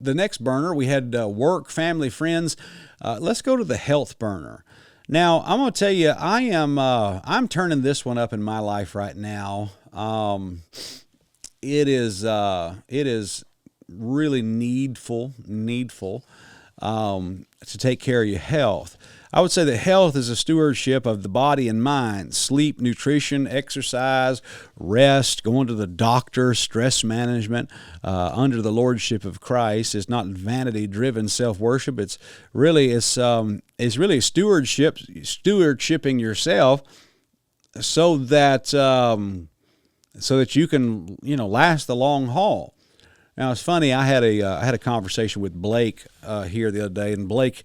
the next burner, we had work, family, friends. Let's go to the health burner. Now, I'm going to tell you, I'm turning this one up in my life right now. It is really needful to take care of your health. I would say that health is a stewardship of the body and mind. Sleep, nutrition, exercise, rest, going to the doctor, stress management under the lordship of Christ is not vanity-driven self-worship. It's really stewardshiping yourself so that you can last the long haul. Now it's funny. I had a conversation with Blake here the other day, and Blake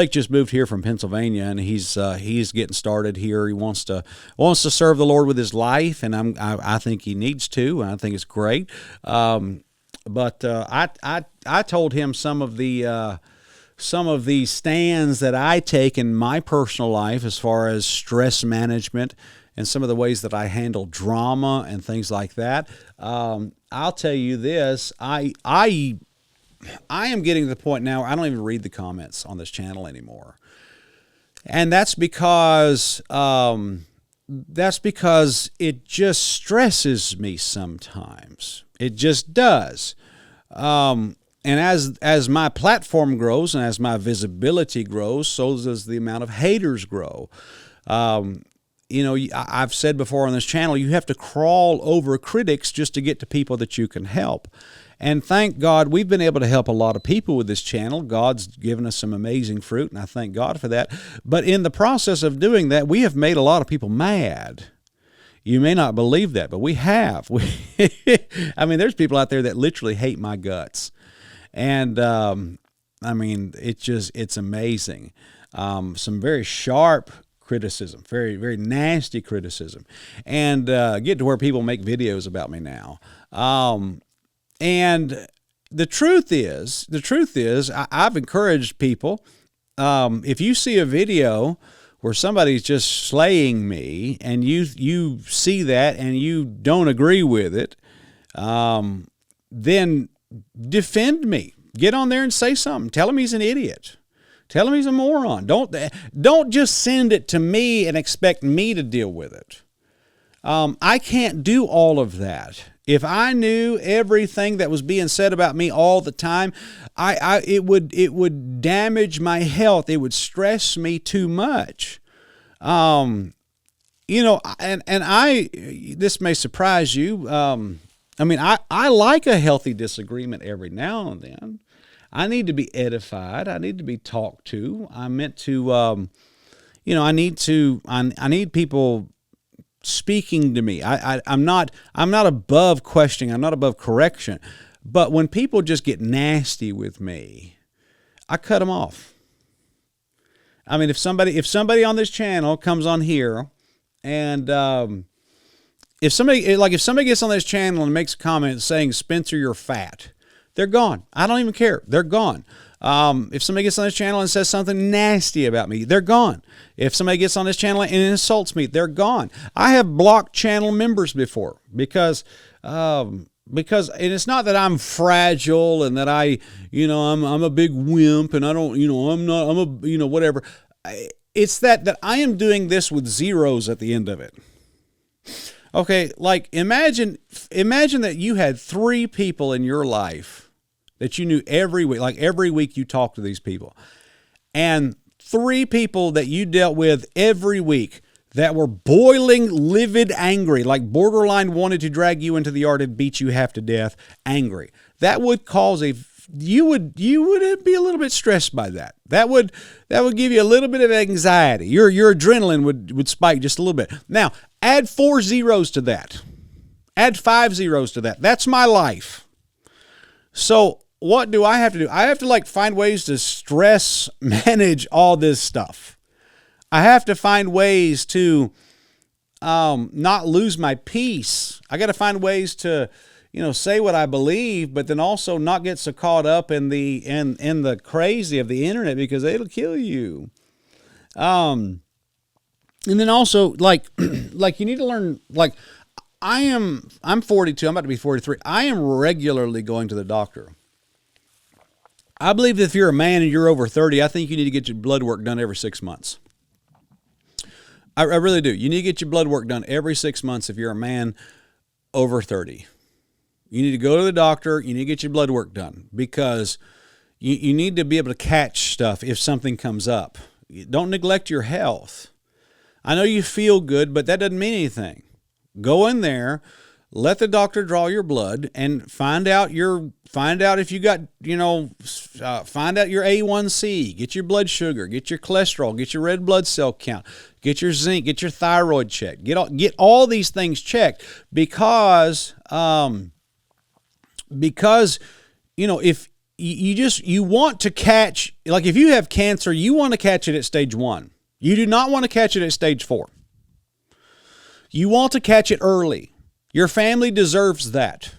just moved here from Pennsylvania, and he's getting started here. He wants to serve the Lord with his life, and I think he needs to, and I think it's great. But I told him some of the stands that I take in my personal life as far as stress management and some of the ways that I handle drama and things like that. I'll tell you this, I am getting to the point now where I don't even read the comments on this channel anymore. And that's because it just stresses me sometimes. It just does. And as my platform grows and as my visibility grows, so does the amount of haters grow. I've said before on this channel, you have to crawl over critics just to get to people that you can help. And thank God we've been able to help a lot of people with this channel. God's given us some amazing fruit, and I thank God for that. But in the process of doing that, we have made a lot of people mad. You may not believe that, but we have. I mean, there's people out there that literally hate my guts. And, it's amazing. Some very sharp criticism, very, very nasty criticism, and get to where people make videos about me now. And the truth is, I've encouraged people, if you see a video where somebody's just slaying me and you see that and you don't agree with it, then defend me. Get on there and say something. Tell him he's an idiot. Tell him he's a moron. Don't just send it to me and expect me to deal with it. I can't do all of that. If I knew everything that was being said about me all the time, it would damage my health. It would stress me too much. This may surprise you. I like a healthy disagreement every now and then. I need to be edified. I need to be talked to. I need people speaking to me. I'm not above questioning. I'm not above correction. But when people just get nasty with me, I cut them off. I mean, if somebody on this channel comes on here and if somebody gets on this channel and makes a comment saying, "Spencer, you're fat," they're gone. I don't even care. They're gone. If somebody gets on this channel and says something nasty about me, they're gone. If somebody gets on this channel and insults me, they're gone. I have blocked channel members before because and it's not that I'm fragile and that I'm a big wimp and I don't, whatever. It's that I am doing this with zeros at the end of it. Okay, like imagine that you had 3 people in your life that you knew every week, like every week you talked to these people, and 3 people that you dealt with every week that were boiling, livid, angry, like borderline wanted to drag you into the yard and beat you half to death, angry. That would cause you would be a little bit stressed by that. That would give you a little bit of anxiety. Your adrenaline would spike just a little bit. Now, add 4 zeros to that. Add 5 zeros to that. That's my life. So what do I have to do? I have to find ways to stress manage all this stuff. I have to find ways to not lose my peace. I got to find ways to say what I believe, but then also not get so caught up in the crazy of the internet because it'll kill you. And then also you need to learn, I'm 42, I'm about to be 43. I am regularly going to the doctor. I believe that if you're a man and you're over 30, I think you need to get your blood work done every 6 months. I really do. You need to get your blood work done every 6 months if you're a man over 30. You need to go to the doctor. You need to get your blood work done because you need to be able to catch stuff if something comes up. Don't neglect your health. I know you feel good, but that doesn't mean anything. Go in there, let the doctor draw your blood, and find out if you got, find out your A1C, get your blood sugar, get your cholesterol, get your red blood cell count, get your zinc, get your thyroid checked, get all these things checked because if you want to catch, like if you have cancer, you want to catch it at stage 1. You do not want to catch it at stage 4. You want to catch it early. Your family deserves that.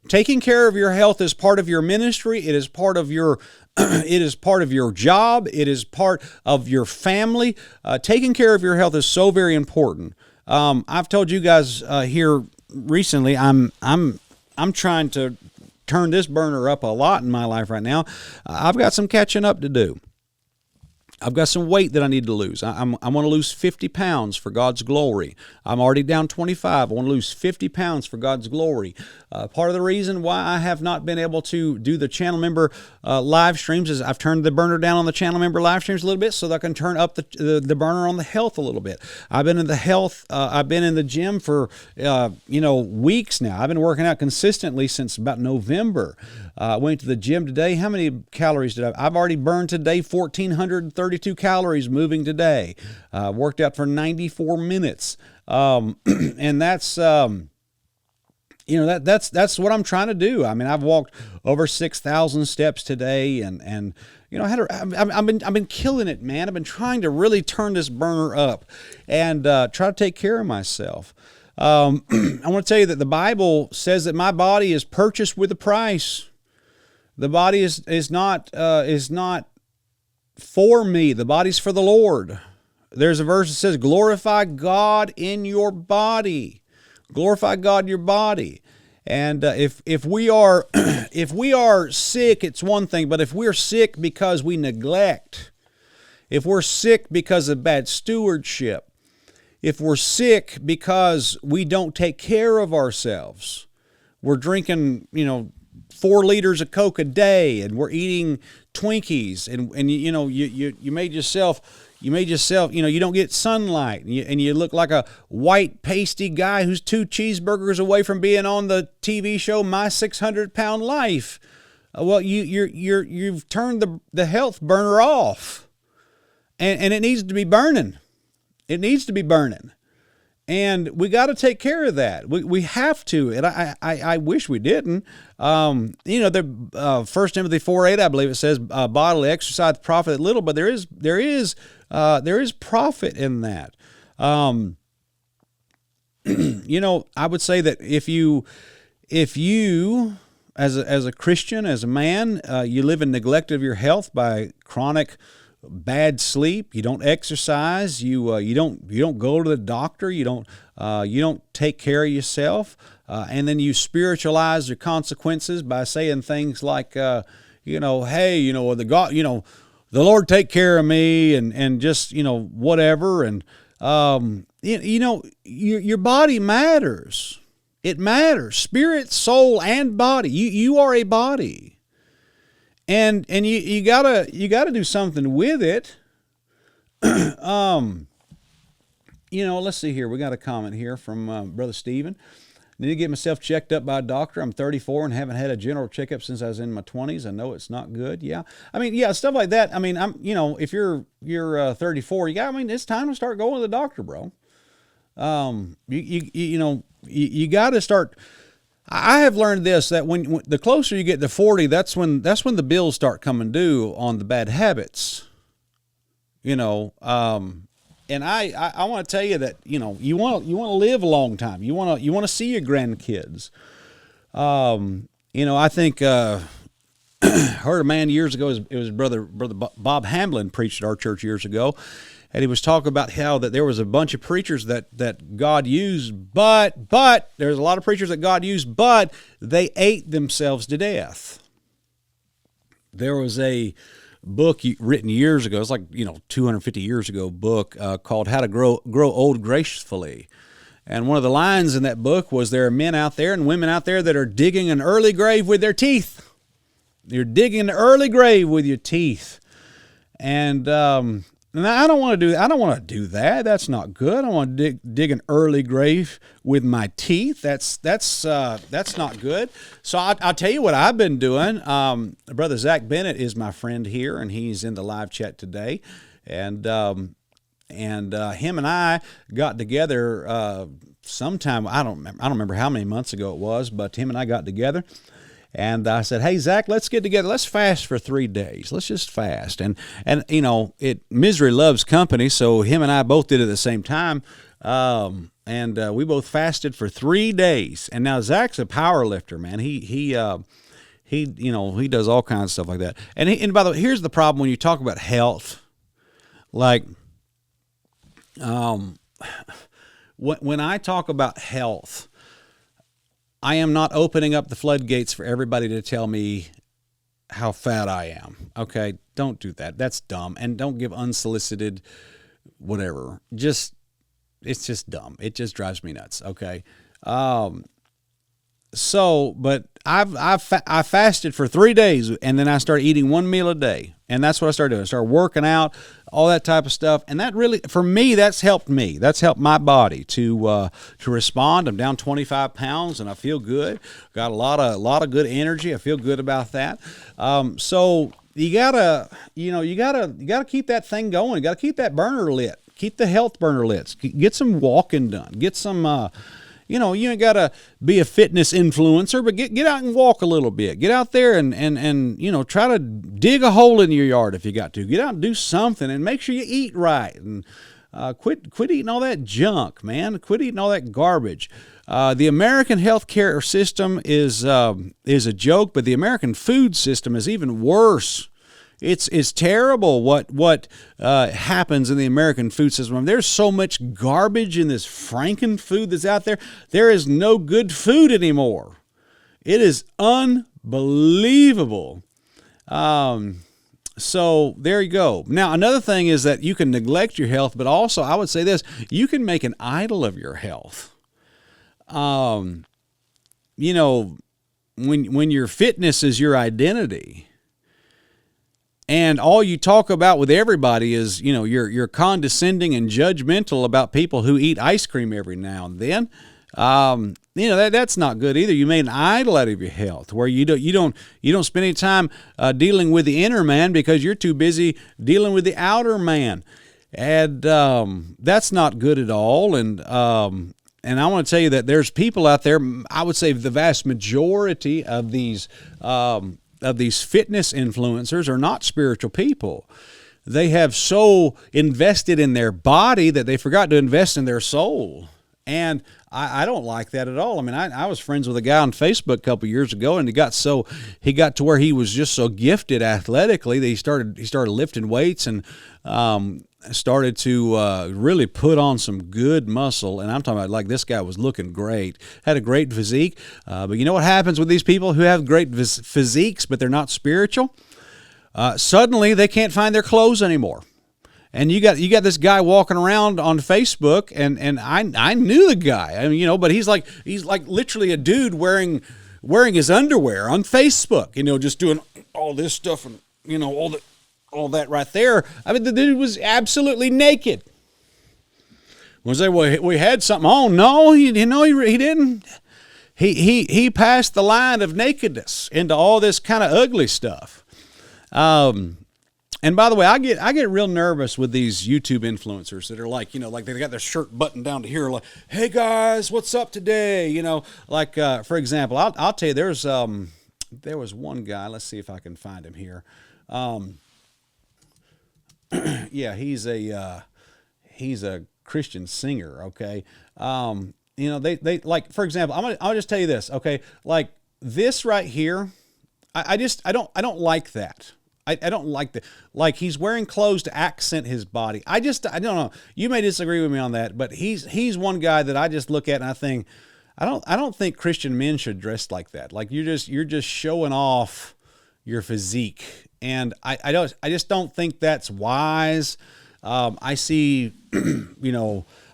Taking care of your health is part of your ministry. It is part of your it is part of your job. It is part of your family. Taking care of your health is so very important. I've told you guys here recently, I'm trying to turn this burner up a lot in my life right now. I've got some catching up to do. I've got some weight that I need to lose. I want to lose 50 pounds for God's glory. I'm already down 25. I want to lose 50 pounds for God's glory. Part of the reason why I have not been able to do the channel member live streams is I've turned the burner down on the channel member live streams a little bit so that I can turn up the burner on the health a little bit. I've been in the health. I've been in the gym for weeks now. I've been working out consistently since about November. I went to the gym today. How many calories did I've already burned today? 1,432 calories moving today. Worked out for 94 minutes. And that's that's what I'm trying to do. I mean, I've walked over 6,000 steps today, and I've been killing it, man. I've been trying to really turn this burner up and try to take care of myself. I want to tell you that the Bible says that my body is purchased with a price. The body is not for me. The body's for the Lord. There's a verse that says, glorify God in your body. Glorify God in your body. And if we are if we are sick, it's one thing. But if we're sick because we neglect, if we're sick because of bad stewardship, if we're sick because we don't take care of ourselves, we're drinking 4 liters of Coke a day, and we're eating Twinkies, and you made yourself, you don't get sunlight, and you look like a white pasty guy who's 2 cheeseburgers away from being on the TV show My 600 Pound Life. Well, you've turned the health burner off, and it needs to be burning. It needs to be burning. And we got to take care of that. We have to, and I wish we didn't. The 1 Timothy 4:8, I believe it says, bodily exercise profit little, but there is profit in that. I would say that if you as a Christian, as a man, you live in neglect of your health by chronic bad sleep, you don't exercise, you don't go to the doctor, you don't take care of yourself, and then you spiritualize your consequences by saying things like, hey, the Lord take care of me, and just whatever, and your body matters. It matters, spirit, soul, and body. You are a body. And you gotta do something with it. Let's see here. We got a comment here from Brother Stephen. Need to get myself checked up by a doctor. I'm 34 and haven't had a general checkup since I was in my 20s. I know it's not good. Yeah, stuff like that. I mean, if you're 34, it's time to start going to the doctor, bro. You got to start. I have learned this, that when the closer you get to 40, that's when the bills start coming due on the bad habits. And I want to tell you that you want to live a long time. You want to see your grandkids. I think heard a man years ago. It was brother Bob Hamblin preached at our church years ago. And he was talking about how that there was a bunch of preachers that God used, but there's a lot of preachers that God used, but they ate themselves to death. There was a book written years ago. It's like 250 years ago book called How to Grow Old Gracefully. And one of the lines in that book was there are men out there and women out there that are digging an early grave with their teeth. You're digging an early grave with your teeth. And I don't want to do that. I don't want to do that. That's not good. I want to dig an early grave with my teeth. That's not good. So I'll tell you what I've been doing. Brother Zach Bennett is my friend here, and he's in the live chat today. And him and I got together sometime. I don't remember how many months ago it was, but him and I got together. And I said, hey, Zach, let's get together. Let's fast for 3 days. Let's just fast. And misery loves company, so him and I both did it at the same time. And we both fasted for 3 days. And now Zach's a power lifter, man. He does all kinds of stuff like that. And by the way, here's the problem when you talk about health. Like, when I talk about health, I am not opening up the floodgates for everybody to tell me how fat I am. Okay, don't do that. That's dumb. And don't give unsolicited whatever. It's just dumb. It just drives me nuts. Okay. But I fasted for 3 days, and then I started eating 1 meal a day. And that's what I started doing. I started working out, all that type of stuff. And that really, for me, that's helped me. That's helped my body to respond. I'm down 25 pounds, and I feel good. Got a lot of good energy. I feel good about that. So you gotta keep that thing going. You gotta keep that burner lit. Keep the health burner lit. Get some walking done. Get some. You ain't got to be a fitness influencer, but get out and walk a little bit. Get out there and try to dig a hole in your yard if you got to. Get out and do something, and make sure you eat right. And quit eating all that junk, man. Quit eating all that garbage. The American healthcare system is a joke, but the American food system is even worse. It's terrible what happens in the American food system. I mean, there's so much garbage in this Franken food that's out there. There is no good food anymore. It is unbelievable. So there you go. Now, another thing is that you can neglect your health, but also I would say this, you can make an idol of your health. When your fitness is your identity, and all you talk about with everybody is, you're condescending and judgmental about people who eat ice cream every now and then. That's not good either. You made an idol out of your health, where you don't spend any time dealing with the inner man because you're too busy dealing with the outer man, and that's not good at all. And I want to tell you that there's people out there. I would say the vast majority of these fitness influencers are not spiritual people. They have so invested in their body that they forgot to invest in their soul. And I don't like that at all. I mean, I was friends with a guy on Facebook a couple of years ago, and he got to where he was just so gifted athletically that he started lifting weights and started to really put on some good muscle. And I'm talking about, like, this guy was looking great, had a great physique. But you know what happens with these people who have great physiques, but they're not spiritual? Suddenly they can't find their clothes anymore. And you got this guy walking around on Facebook, and I knew the guy. I mean, but he's like literally a dude wearing his underwear on Facebook, just doing all this stuff and all that right there. I mean, the dude was absolutely naked. Was they? Well, we had something on. No, he didn't. He passed the line of nakedness into all this kind of ugly stuff. And by the way, I get real nervous with these YouTube influencers that are like they got their shirt buttoned down to here, like, hey guys, what's up today? For example, I'll tell you, there was one guy. Let's see if I can find him here. Yeah, he's a Christian singer. Okay. They like, for example, I'll just tell you this. Okay. Like this right here. I don't like that. I don't like that. Like, he's wearing clothes to accent his body. I don't know. You may disagree with me on that, but he's one guy that I just look at and I think, I don't think Christian men should dress like that. Like, you're just showing off your physique. And I just don't think that's wise. I see,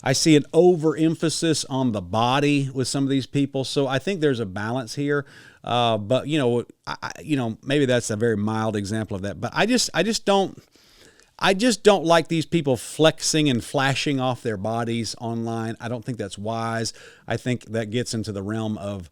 I see an overemphasis on the body with some of these people. So I think there's a balance here. But maybe that's a very mild example of that. But I just don't like these people flexing and flashing off their bodies online. I don't think that's wise. I think that gets into the realm of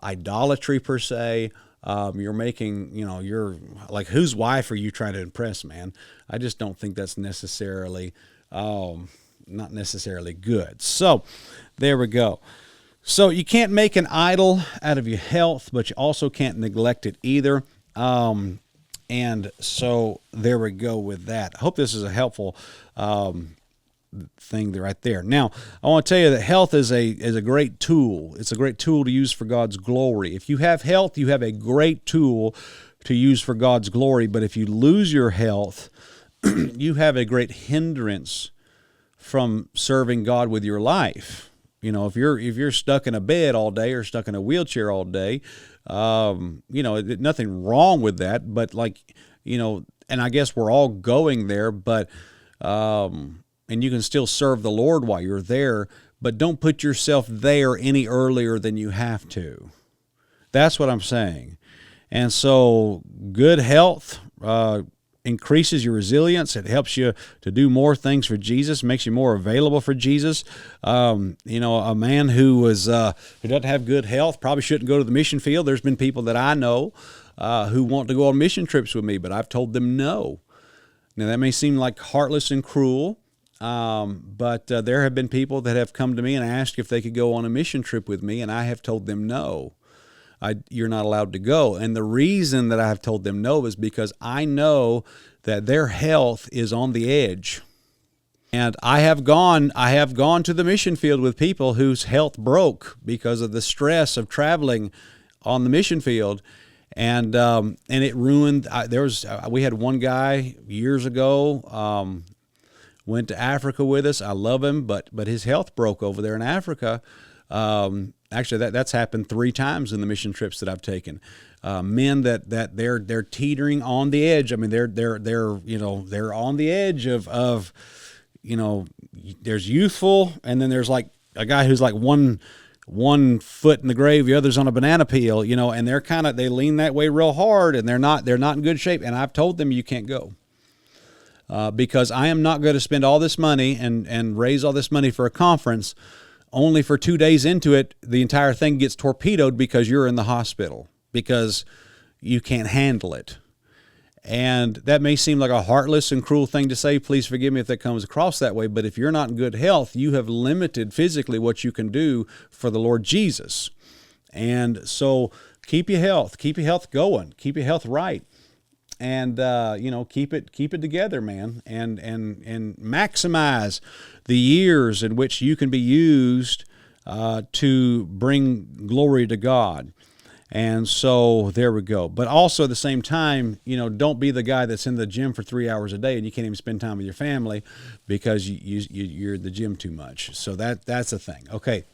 idolatry per se. You're making, you're like, whose wife are you trying to impress, man? I just don't think that's necessarily, not necessarily good. So there we go. So you can't make an idol out of your health, but you also can't neglect it either. And so there we go with that. I hope this is a helpful thing right there. Now, I want to tell you that health is a great tool. It's a great tool to use for God's glory. If you have health, you have a great tool to use for God's glory. But if you lose your health, you have a great hindrance from serving God with your life. If you're stuck in a bed all day or stuck in a wheelchair all day, nothing wrong with that, but and I guess we're all going there, but, and you can still serve the Lord while you're there, but don't put yourself there any earlier than you have to. That's what I'm saying. And so good health, increases your resilience. It helps you to do more things for Jesus, makes you more available for Jesus. A man who doesn't have good health probably shouldn't go to the mission field. There's been people that I know who want to go on mission trips with me, but I've told them no. Now, that may seem like heartless and cruel, but there have been people that have come to me and asked if they could go on a mission trip with me, and I have told them no. You're not allowed to go. And the reason that I have told them no is because I know that their health is on the edge. And I have gone to the mission field with people whose health broke because of the stress of traveling on the mission field. And it ruined, we had one guy years ago, went to Africa with us. I love him, but his health broke over there in Africa. Actually, that's happened 3 times in the mission trips that I've taken. Men that they're teetering on the edge. I mean, they're on the edge of there's youthful, and then there's like a guy who's like one foot in the grave, the other's on a banana peel, and they lean that way real hard, and they're not in good shape. And I've told them you can't go. Because I am not going to spend all this money and raise all this money for a conference, only for 2 days into it, the entire thing gets torpedoed because you're in the hospital, because you can't handle it. And that may seem like a heartless and cruel thing to say. Please forgive me if that comes across that way. But if you're not in good health, you have limited physically what you can do for the Lord Jesus. And so keep your health going, keep your health right. And keep it together, man, and maximize the years in which you can be used to bring glory to God. And so there we go. But also at the same time, don't be the guy that's in the gym for 3 hours a day and you can't even spend time with your family because you're at the gym too much. So that's the thing. Okay.